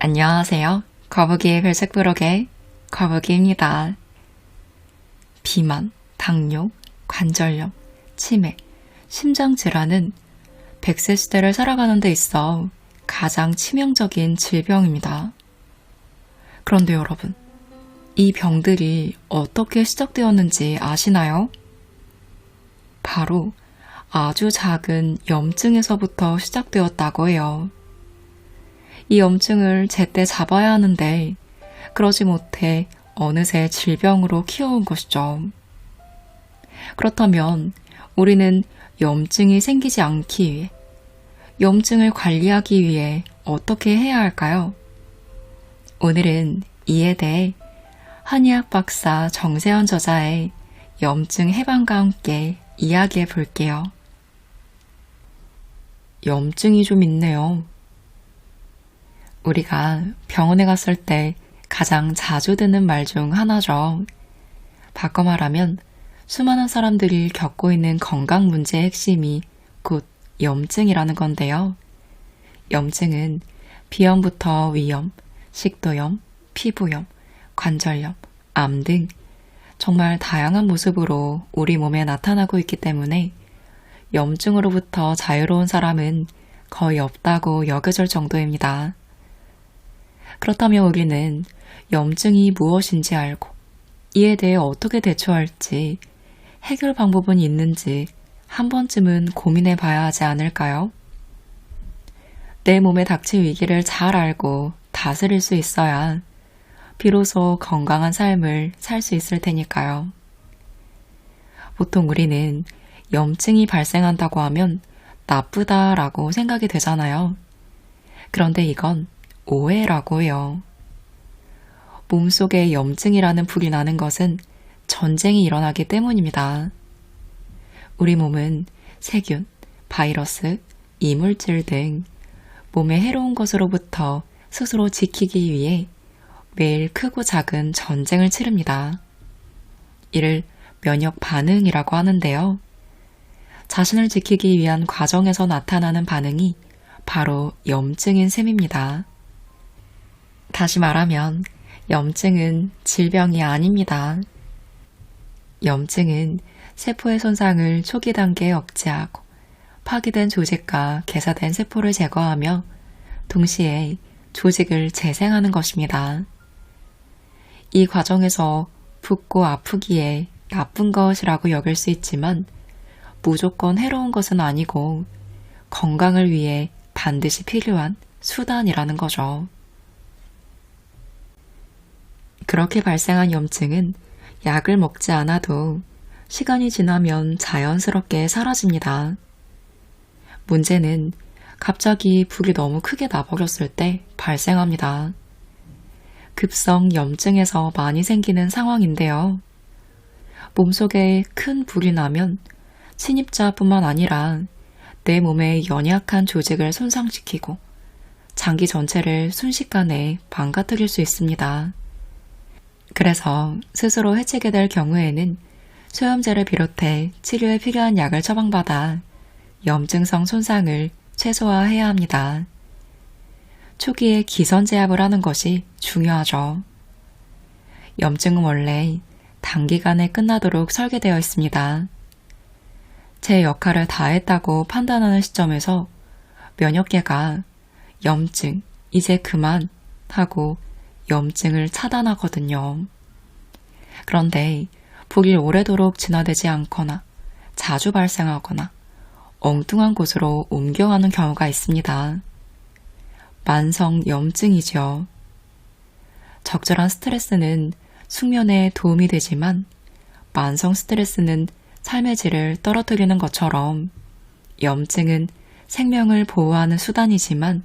안녕하세요. 거북이의 별책 부록의 거북이입니다. 비만, 당뇨, 관절염, 치매, 심장질환은 100세 시대를 살아가는 데 있어 가장 치명적인 질병입니다. 그런데 여러분, 이 병들이 어떻게 시작되었는지 아시나요? 바로 아주 작은 염증에서부터 시작되었다고 해요. 이 염증을 제때 잡아야 하는데 그러지 못해 어느새 질병으로 키워온 것이죠. 그렇다면 우리는 염증이 생기지 않기 위해, 염증을 관리하기 위해 어떻게 해야 할까요? 오늘은 이에 대해 한의학 박사 정세현 저자의 염증 해방과 함께 이야기해 볼게요. 염증이 좀 있네요. 우리가 병원에 갔을 때 가장 자주 듣는 말 중 하나죠. 바꿔 말하면 수많은 사람들이 겪고 있는 건강 문제의 핵심이 곧 염증이라는 건데요. 염증은 비염부터 위염, 식도염, 피부염, 관절염, 암 등 정말 다양한 모습으로 우리 몸에 나타나고 있기 때문에 염증으로부터 자유로운 사람은 거의 없다고 여겨질 정도입니다. 그렇다면 우리는 염증이 무엇인지 알고 이에 대해 어떻게 대처할지, 해결 방법은 있는지 한 번쯤은 고민해 봐야 하지 않을까요? 내 몸에 닥칠 위기를 잘 알고 다스릴 수 있어야 비로소 건강한 삶을 살 수 있을 테니까요. 보통 우리는 염증이 발생한다고 하면 나쁘다라고 생각이 되잖아요. 그런데 이건 오해라고 해요. 몸속에 염증이라는 불이 나는 것은 전쟁이 일어나기 때문입니다. 우리 몸은 세균, 바이러스, 이물질 등 몸에 해로운 것으로부터 스스로 지키기 위해 매일 크고 작은 전쟁을 치릅니다. 이를 면역 반응이라고 하는데요. 자신을 지키기 위한 과정에서 나타나는 반응이 바로 염증인 셈입니다. 다시 말하면 염증은 질병이 아닙니다. 염증은 세포의 손상을 초기 단계에 억제하고 파괴된 조직과 개사된 세포를 제거하며 동시에 조직을 재생하는 것입니다. 이 과정에서 붓고 아프기에 나쁜 것이라고 여길 수 있지만 무조건 해로운 것은 아니고 건강을 위해 반드시 필요한 수단이라는 거죠. 그렇게 발생한 염증은 약을 먹지 않아도 시간이 지나면 자연스럽게 사라집니다. 문제는 갑자기 불이 너무 크게 나버렸을 때 발생합니다. 급성 염증에서 많이 생기는 상황인데요. 몸속에 큰 불이 나면 침입자뿐만 아니라 내 몸의 연약한 조직을 손상시키고 장기 전체를 순식간에 망가뜨릴 수 있습니다. 그래서 스스로 해치게 될 경우에는 소염제를 비롯해 치료에 필요한 약을 처방받아 염증성 손상을 최소화해야 합니다. 초기에 기선제압을 하는 것이 중요하죠. 염증은 원래 단기간에 끝나도록 설계되어 있습니다. 제 역할을 다했다고 판단하는 시점에서 면역계가 염증, 이제 그만 하고 염증을 차단하거든요. 그런데 불이 오래도록 진화되지 않거나 자주 발생하거나 엉뚱한 곳으로 옮겨가는 경우가 있습니다. 만성 염증이죠. 적절한 스트레스는 숙면에 도움이 되지만 만성 스트레스는 삶의 질을 떨어뜨리는 것처럼 염증은 생명을 보호하는 수단이지만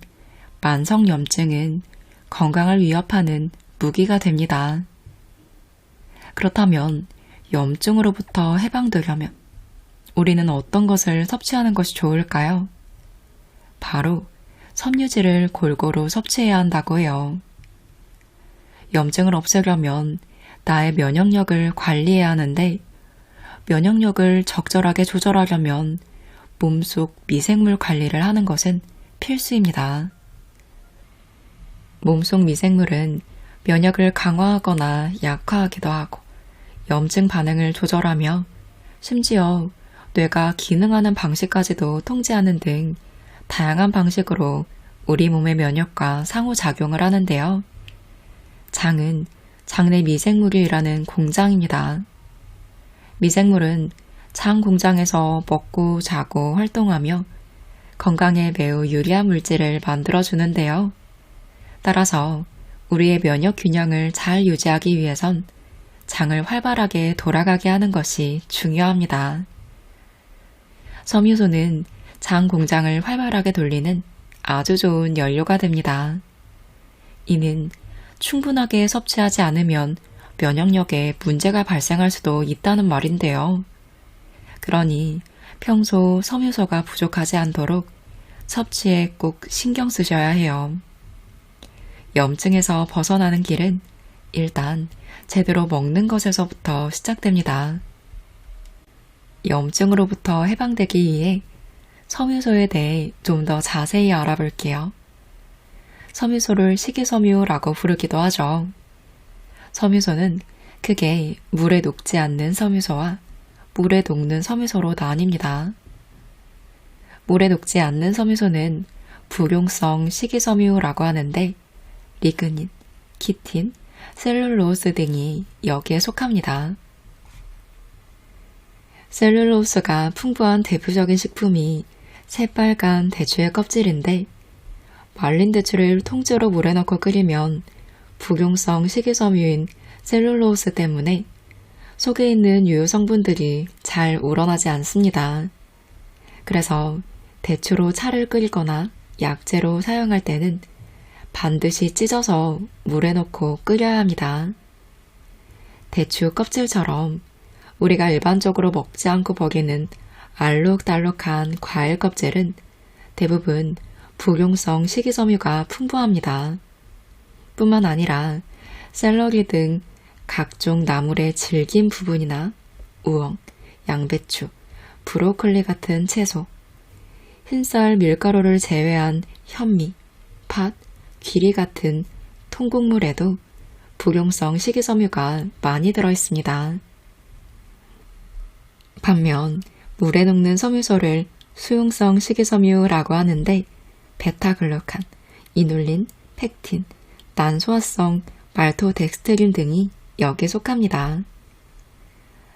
만성 염증은 건강을 위협하는 무기가 됩니다. 그렇다면 염증으로부터 해방되려면 우리는 어떤 것을 섭취하는 것이 좋을까요? 바로 섬유질을 골고루 섭취해야 한다고 해요. 염증을 없애려면 나의 면역력을 관리해야 하는데 면역력을 적절하게 조절하려면 몸속 미생물 관리를 하는 것은 필수입니다. 몸속 미생물은 면역을 강화하거나 약화하기도 하고 염증 반응을 조절하며 심지어 뇌가 기능하는 방식까지도 통제하는 등 다양한 방식으로 우리 몸의 면역과 상호작용을 하는데요. 장은 장내 미생물이 일하는 공장입니다. 미생물은 장 공장에서 먹고 자고 활동하며 건강에 매우 유리한 물질을 만들어주는데요. 따라서 우리의 면역 균형을 잘 유지하기 위해선 장을 활발하게 돌아가게 하는 것이 중요합니다. 섬유소는 장 공장을 활발하게 돌리는 아주 좋은 연료가 됩니다. 이는 충분하게 섭취하지 않으면 면역력에 문제가 발생할 수도 있다는 말인데요. 그러니 평소 섬유소가 부족하지 않도록 섭취에 꼭 신경 쓰셔야 해요. 염증에서 벗어나는 길은 일단 제대로 먹는 것에서부터 시작됩니다. 염증으로부터 해방되기 위해 섬유소에 대해 좀 더 자세히 알아볼게요. 섬유소를 식이섬유라고 부르기도 하죠. 섬유소는 크게 물에 녹지 않는 섬유소와 물에 녹는 섬유소로 나뉩니다. 물에 녹지 않는 섬유소는 부룡성 식이섬유라고 하는데 리그닌, 키틴, 셀룰로스 등이 여기에 속합니다. 셀룰로스가 풍부한 대표적인 식품이 새빨간 대추의 껍질인데 말린 대추를 통째로 물에 넣고 끓이면 부룡성 식이섬유인 셀룰로스 때문에 속에 있는 유효 성분들이 잘 우러나지 않습니다. 그래서 대추로 차를 끓이거나 약재로 사용할 때는 반드시 찢어서 물에 넣고 끓여야 합니다. 대추 껍질처럼 우리가 일반적으로 먹지 않고 먹이는 알록달록한 과일 껍질은 대부분 부룡성 식이섬유가 풍부합니다. 뿐만 아니라 샐러리 등 각종 나물의 질긴 부분이나 우엉, 양배추, 브로콜리 같은 채소, 흰쌀 밀가루를 제외한 현미, 팥, 귀리 같은 통곡물에도 부룡성 식이섬유가 많이 들어있습니다. 반면 물에 녹는 섬유소를 수용성 식이섬유라고 하는데 베타글루칸, 이눌린, 펙틴, 난소화성 말토덱스트린 등이 여기에 속합니다.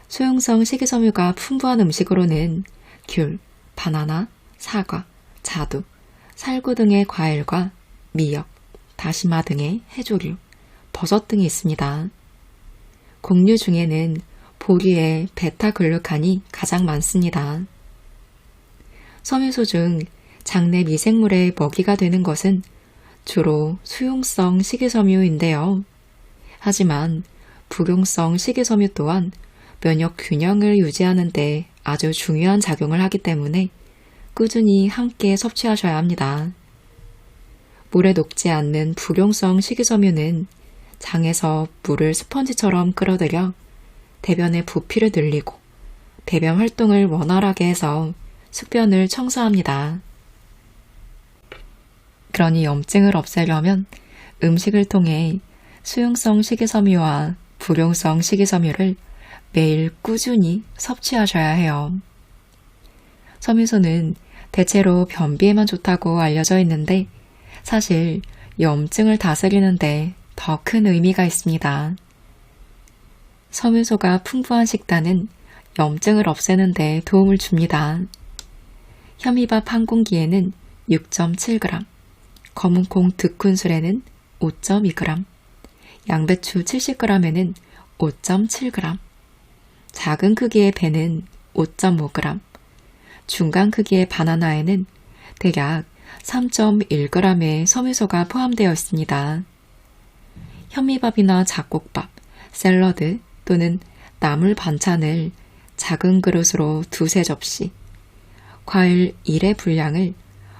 수용성 식이섬유가 풍부한 음식으로는 귤, 바나나, 사과, 자두, 살구 등의 과일과 미역, 다시마 등의 해조류, 버섯 등이 있습니다. 곡류 중에는 보리의 베타글루칸이 가장 많습니다. 섬유소 중 장내 미생물의 먹이가 되는 것은 주로 수용성 식이섬유인데요. 하지만 부용성 식이섬유 또한 면역 균형을 유지하는 데 아주 중요한 작용을 하기 때문에 꾸준히 함께 섭취하셔야 합니다. 물에 녹지 않는 부용성 식이섬유는 장에서 물을 스펀지처럼 끌어들여 대변의 부피를 늘리고 배변 활동을 원활하게 해서 숙변을 청소합니다. 그러니 염증을 없애려면 음식을 통해 수용성 식이섬유와 부용성 식이섬유를 매일 꾸준히 섭취하셔야 해요. 섬유소는 대체로 변비에만 좋다고 알려져 있는데 사실 염증을 다스리는데 더 큰 의미가 있습니다. 섬유소가 풍부한 식단은 염증을 없애는 데 도움을 줍니다. 현미밥 한 공기에는 6.7g, 검은콩 2큰술에는 5.2g, 양배추 70g에는 5.7g, 작은 크기의 배는 5.5g, 중간 크기의 바나나에는 대략 3.1g의 섬유소가 포함되어 있습니다. 현미밥이나 잡곡밥, 샐러드 또는 나물 반찬을 작은 그릇으로 2-3접시, 과일 1의 분량을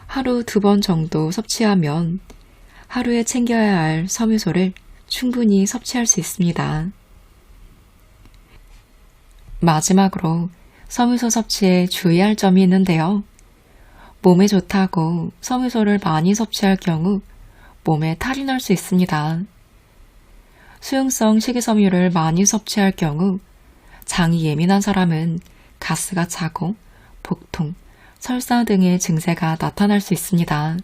하루 2번 정도 섭취하면 하루에 챙겨야 할 섬유소를 충분히 섭취할 수 있습니다. 마지막으로 섬유소 섭취에 주의할 점이 있는데요. 몸에 좋다고 섬유소를 많이 섭취할 경우 몸에 탈이 날 수 있습니다. 수용성 식이섬유를 많이 섭취할 경우 장이 예민한 사람은 가스가 차고 복통, 설사 등의 증세가 나타날 수 있습니다.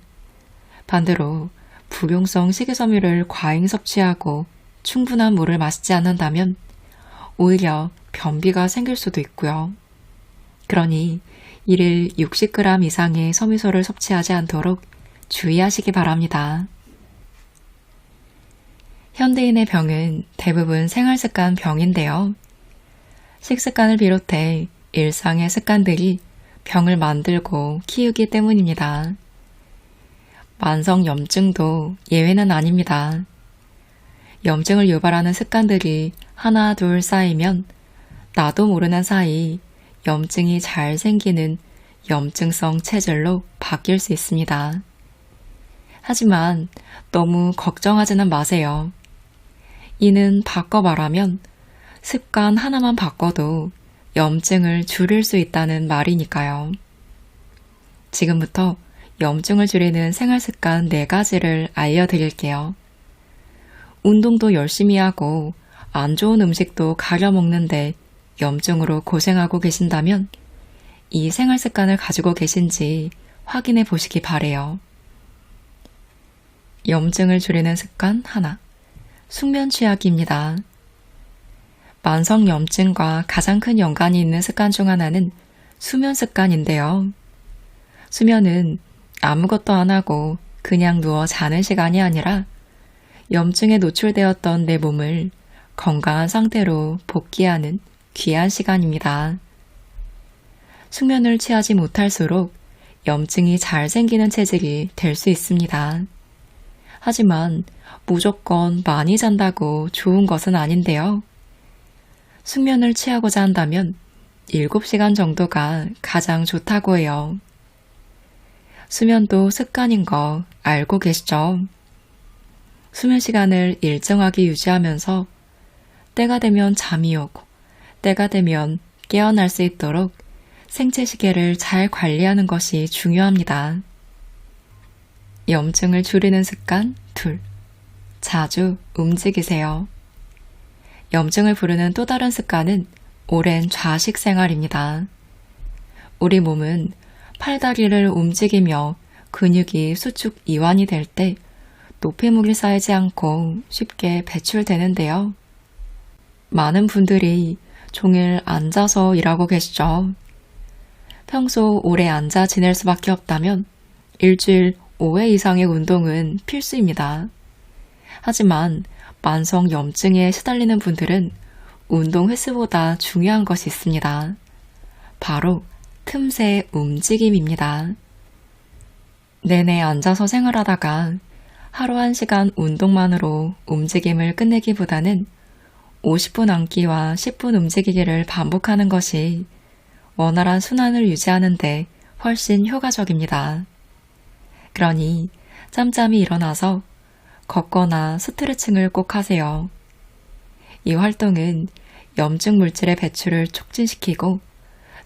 반대로 부용성 식이섬유를 과잉 섭취하고 충분한 물을 마시지 않는다면 오히려 변비가 생길 수도 있고요. 그러니 1일 60g 이상의 섬유소를 섭취하지 않도록 주의하시기 바랍니다. 현대인의 병은 대부분 생활습관 병인데요. 식습관을 비롯해 일상의 습관들이 병을 만들고 키우기 때문입니다. 만성 염증도 예외는 아닙니다. 염증을 유발하는 습관들이 하나 둘 쌓이면 나도 모르는 사이 염증이 잘 생기는 염증성 체질로 바뀔 수 있습니다. 하지만 너무 걱정하지는 마세요. 이는 바꿔 말하면 습관 하나만 바꿔도 염증을 줄일 수 있다는 말이니까요. 지금부터 염증을 줄이는 생활습관 4가지를 알려드릴게요. 운동도 열심히 하고 안 좋은 음식도 가려 먹는데 염증으로 고생하고 계신다면 이 생활습관을 가지고 계신지 확인해 보시기 바래요. 염증을 줄이는 습관 하나, 숙면 취하기입니다. 만성 염증과 가장 큰 연관이 있는 습관 중 하나는 수면 습관인데요. 수면은 아무것도 안 하고 그냥 누워 자는 시간이 아니라 염증에 노출되었던 내 몸을 건강한 상태로 복귀하는 귀한 시간입니다. 숙면을 취하지 못할수록 염증이 잘 생기는 체질이 될 수 있습니다. 하지만 무조건 많이 잔다고 좋은 것은 아닌데요. 숙면을 취하고자 한다면 7시간 정도가 가장 좋다고 해요. 수면도 습관인 거 알고 계시죠? 수면 시간을 일정하게 유지하면서 때가 되면 잠이 오고 때가 되면 깨어날 수 있도록 생체 시계를 잘 관리하는 것이 중요합니다. 염증을 줄이는 습관 2. 자주 움직이세요. 염증을 부르는 또 다른 습관은 오랜 좌식 생활입니다. 우리 몸은 팔다리를 움직이며 근육이 수축 이완이 될 때 노폐물이 쌓이지 않고 쉽게 배출되는데요. 많은 분들이 종일 앉아서 일하고 계시죠. 평소 오래 앉아 지낼 수밖에 없다면 일주일 5회 이상의 운동은 필수입니다. 하지만 만성 염증에 시달리는 분들은 운동 횟수보다 중요한 것이 있습니다. 바로 틈새 움직임입니다. 내내 앉아서 생활하다가 하루 1시간 운동만으로 움직임을 끝내기보다는 50분 앉기와 10분 움직이기를 반복하는 것이 원활한 순환을 유지하는 데 훨씬 효과적입니다. 그러니 짬짬이 일어나서 걷거나 스트레칭을 꼭 하세요. 이 활동은 염증 물질의 배출을 촉진시키고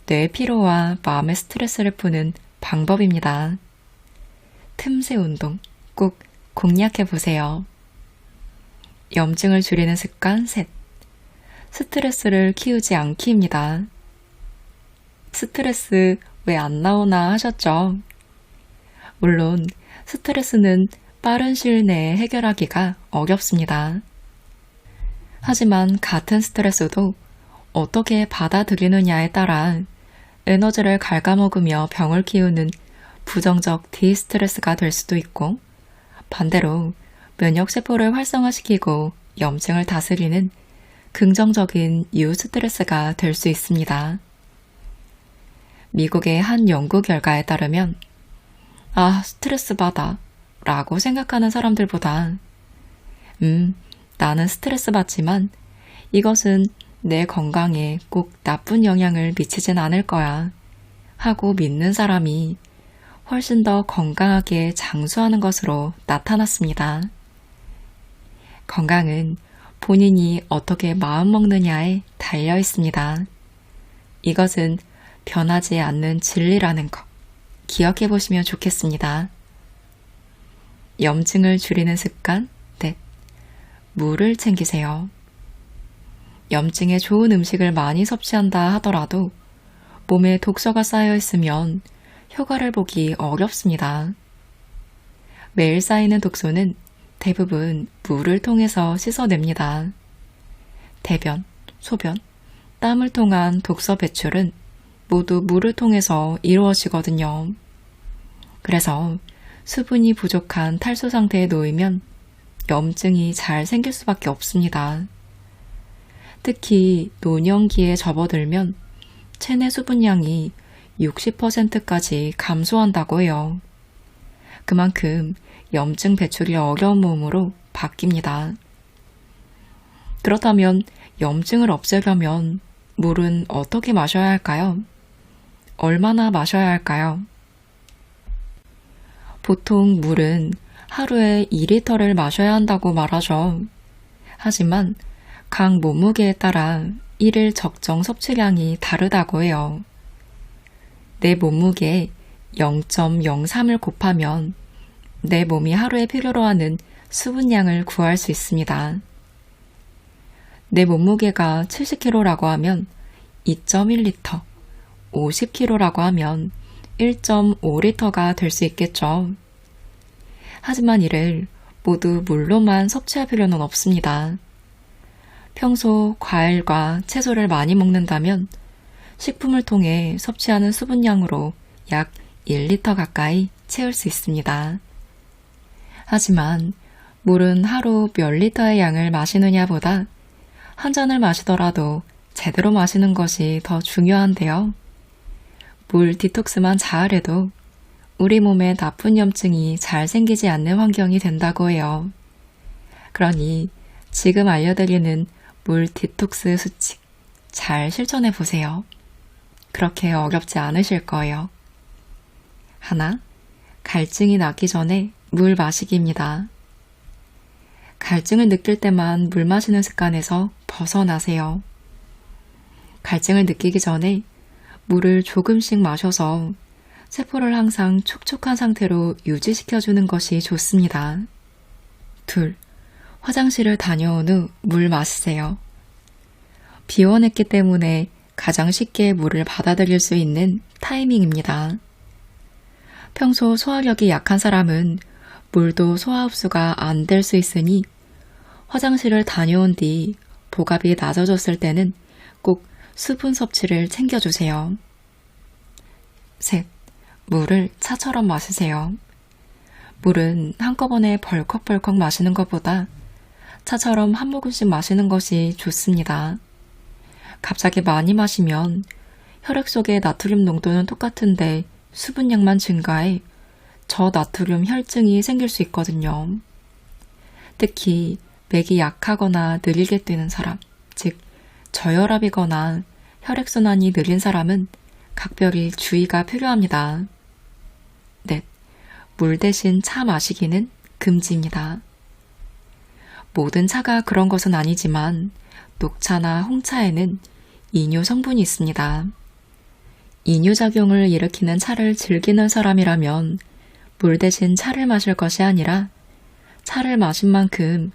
뇌의 피로와 마음의 스트레스를 푸는 방법입니다. 틈새 운동 꼭 공략해 보세요. 염증을 줄이는 습관 3. 스트레스를 키우지 않기입니다. 스트레스 왜 안 나오나 하셨죠? 물론 스트레스는 빠른 시일 내에 해결하기가 어렵습니다. 하지만 같은 스트레스도 어떻게 받아들이느냐에 따라 에너지를 갉아먹으며 병을 키우는 부정적 디스트레스가 될 수도 있고 반대로 면역세포를 활성화시키고 염증을 다스리는 긍정적인 유스트레스가 될 수 있습니다. 미국의 한 연구 결과에 따르면 스트레스 받아 라고 생각하는 사람들보다 나는 스트레스 받지만 이것은 내 건강에 꼭 나쁜 영향을 미치진 않을 거야 하고 믿는 사람이 훨씬 더 건강하게 장수하는 것으로 나타났습니다. 건강은 본인이 어떻게 마음먹느냐에 달려 있습니다. 이것은 변하지 않는 진리라는 것 기억해 보시면 좋겠습니다. 염증을 줄이는 습관. 넷. 물을 챙기세요. 염증에 좋은 음식을 많이 섭취한다 하더라도 몸에 독소가 쌓여 있으면 효과를 보기 어렵습니다. 매일 쌓이는 독소는 대부분 물을 통해서 씻어냅니다. 대변, 소변, 땀을 통한 독소 배출은 모두 물을 통해서 이루어지거든요. 그래서 수분이 부족한 탈수 상태에 놓이면 염증이 잘 생길 수밖에 없습니다. 특히 노년기에 접어들면 체내 수분량이 60%까지 감소한다고 해요. 그만큼 염증 배출이 어려운 몸으로 바뀝니다. 그렇다면 염증을 없애려면 물은 어떻게 마셔야 할까요? 얼마나 마셔야 할까요? 보통 물은 하루에 2리터를 마셔야 한다고 말하죠. 하지만 각 몸무게에 따라 일일 적정 섭취량이 다르다고 해요. 내 몸무게에 0.03을 곱하면 내 몸이 하루에 필요로 하는 수분량을 구할 수 있습니다. 내 몸무게가 70kg라고 하면 2.1리터, 50kg라고 하면 1.5리터가 될 수 있겠죠. 하지만 이를 모두 물로만 섭취할 필요는 없습니다. 평소 과일과 채소를 많이 먹는다면 식품을 통해 섭취하는 수분량으로 약 1리터 가까이 채울 수 있습니다. 하지만 물은 하루 몇 리터의 양을 마시느냐보다 한 잔을 마시더라도 제대로 마시는 것이 더 중요한데요. 물 디톡스만 잘해도 우리 몸에 나쁜 염증이 잘 생기지 않는 환경이 된다고 해요. 그러니 지금 알려드리는 물 디톡스 수칙 잘 실천해 보세요. 그렇게 어렵지 않으실 거예요. 하나, 갈증이 나기 전에 물 마시기입니다. 갈증을 느낄 때만 물 마시는 습관에서 벗어나세요. 갈증을 느끼기 전에 물을 조금씩 마셔서 세포를 항상 촉촉한 상태로 유지시켜주는 것이 좋습니다. 둘, 화장실을 다녀온 후 물 마시세요. 비워냈기 때문에 가장 쉽게 물을 받아들일 수 있는 타이밍입니다. 평소 소화력이 약한 사람은 물도 소화 흡수가 안 될 수 있으니 화장실을 다녀온 뒤 복압이 낮아졌을 때는 꼭 수분 섭취를 챙겨주세요. 셋, 물을 차처럼 마시세요. 물은 한꺼번에 벌컥벌컥 마시는 것보다 차처럼 한 모금씩 마시는 것이 좋습니다. 갑자기 많이 마시면 혈액 속의 나트륨 농도는 똑같은데 수분량만 증가해 저나트륨 혈증이 생길 수 있거든요. 특히 맥이 약하거나 느리게 뛰는 사람, 즉 저혈압이거나 혈액순환이 느린 사람은 각별히 주의가 필요합니다. 넷, 물 대신 차 마시기는 금지입니다. 모든 차가 그런 것은 아니지만 녹차나 홍차에는 이뇨 성분이 있습니다. 이뇨작용을 일으키는 차를 즐기는 사람이라면 물 대신 차를 마실 것이 아니라 차를 마신 만큼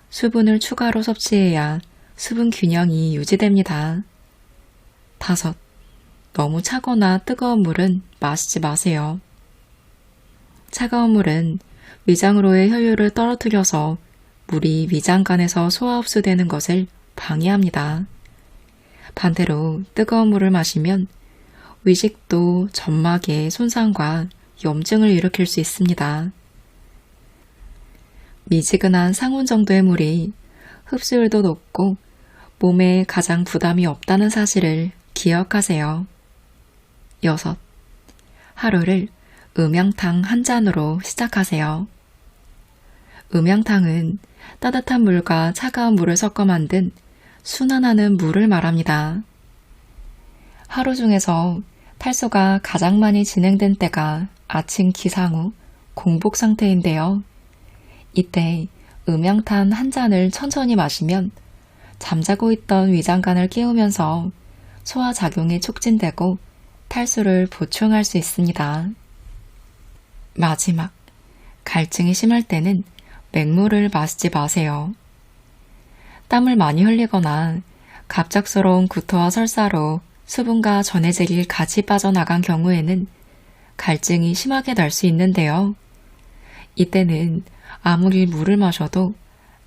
수분을 추가로 섭취해야 수분 균형이 유지됩니다. 다섯, 너무 차거나 뜨거운 물은 마시지 마세요. 차가운 물은 위장으로의 혈류를 떨어뜨려서 물이 위장간에서 소화 흡수되는 것을 방해합니다. 반대로 뜨거운 물을 마시면 위식도 점막의 손상과 염증을 일으킬 수 있습니다. 미지근한 상온 정도의 물이 흡수율도 높고 몸에 가장 부담이 없다는 사실을 기억하세요. 여섯, 하루를 음양탕 한 잔으로 시작하세요. 음양탕은 따뜻한 물과 차가운 물을 섞어 만든 순환하는 물을 말합니다. 하루 중에서 탈수가 가장 많이 진행된 때가 아침 기상 후 공복 상태인데요. 이때 음양탄 한 잔을 천천히 마시면 잠자고 있던 위장관을 깨우면서 소화작용이 촉진되고 탈수를 보충할 수 있습니다. 마지막, 갈증이 심할 때는 맹물을 마시지 마세요. 땀을 많이 흘리거나 갑작스러운 구토와 설사로 수분과 전해질이 같이 빠져나간 경우에는 갈증이 심하게 날 수 있는데요. 이때는 아무리 물을 마셔도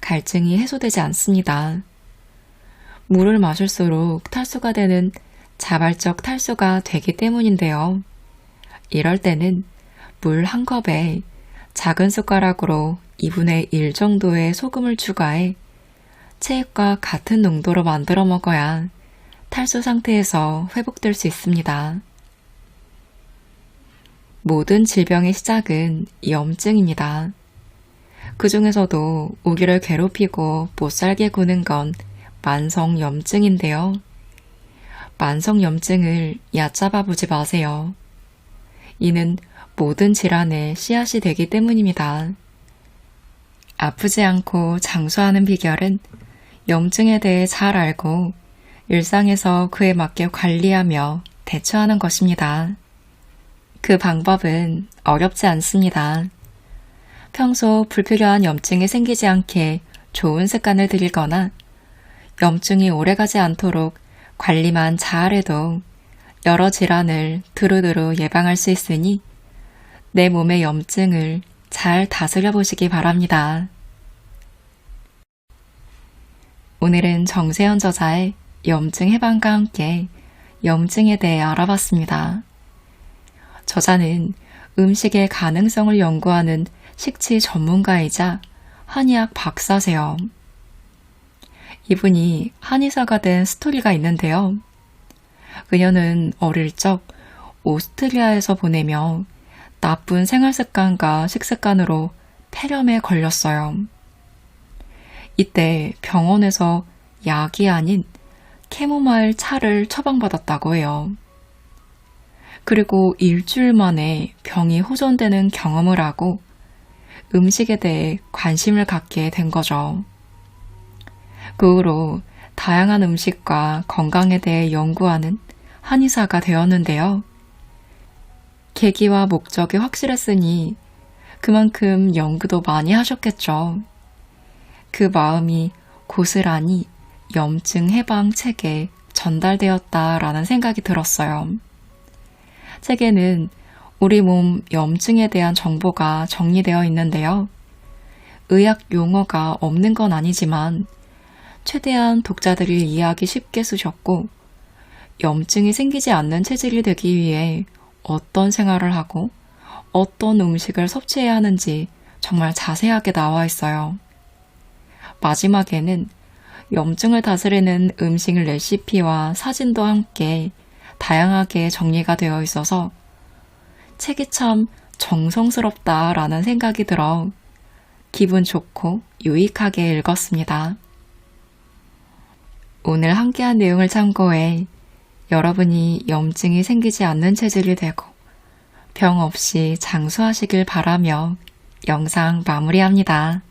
갈증이 해소되지 않습니다. 물을 마실수록 탈수가 되는 자발적 탈수가 되기 때문인데요. 이럴 때는 물 한 컵에 작은 숟가락으로 2분의 1 정도의 소금을 추가해 체액과 같은 농도로 만들어 먹어야 탈수 상태에서 회복될 수 있습니다. 모든 질병의 시작은 염증입니다. 그 중에서도 우리를 괴롭히고 못살게 구는 건 만성염증인데요. 만성염증을 얕잡아 보지 마세요. 이는 모든 질환의 씨앗이 되기 때문입니다. 아프지 않고 장수하는 비결은 염증에 대해 잘 알고 일상에서 그에 맞게 관리하며 대처하는 것입니다. 그 방법은 어렵지 않습니다. 평소 불필요한 염증이 생기지 않게 좋은 습관을 들이거나 염증이 오래가지 않도록 관리만 잘해도 여러 질환을 두루두루 예방할 수 있으니 내 몸의 염증을 잘 다스려 보시기 바랍니다. 오늘은 정세현 저자의 염증 해방과 함께 염증에 대해 알아봤습니다. 저자는 음식의 가능성을 연구하는 식치 전문가이자 한의학 박사세요. 이분이 한의사가 된 스토리가 있는데요. 그녀는 어릴 적 오스트리아에서 보내며 나쁜 생활습관과 식습관으로 폐렴에 걸렸어요. 이때 병원에서 약이 아닌 캐모마일 차를 처방받았다고 해요. 그리고 일주일 만에 병이 호전되는 경험을 하고 음식에 대해 관심을 갖게 된 거죠. 그 후로 다양한 음식과 건강에 대해 연구하는 한의사가 되었는데요. 계기와 목적이 확실했으니 그만큼 연구도 많이 하셨겠죠. 그 마음이 고스란히 염증 해방 책에 전달되었다라는 생각이 들었어요. 책에는 우리 몸 염증에 대한 정보가 정리되어 있는데요. 의학 용어가 없는 건 아니지만 최대한 독자들이 이해하기 쉽게 쓰셨고 염증이 생기지 않는 체질이 되기 위해 어떤 생활을 하고 어떤 음식을 섭취해야 하는지 정말 자세하게 나와 있어요. 마지막에는 염증을 다스리는 음식 레시피와 사진도 함께 다양하게 정리가 되어 있어서 책이 참 정성스럽다라는 생각이 들어 기분 좋고 유익하게 읽었습니다. 오늘 함께한 내용을 참고해 여러분이 염증이 생기지 않는 체질이 되고 병 없이 장수하시길 바라며 영상 마무리합니다.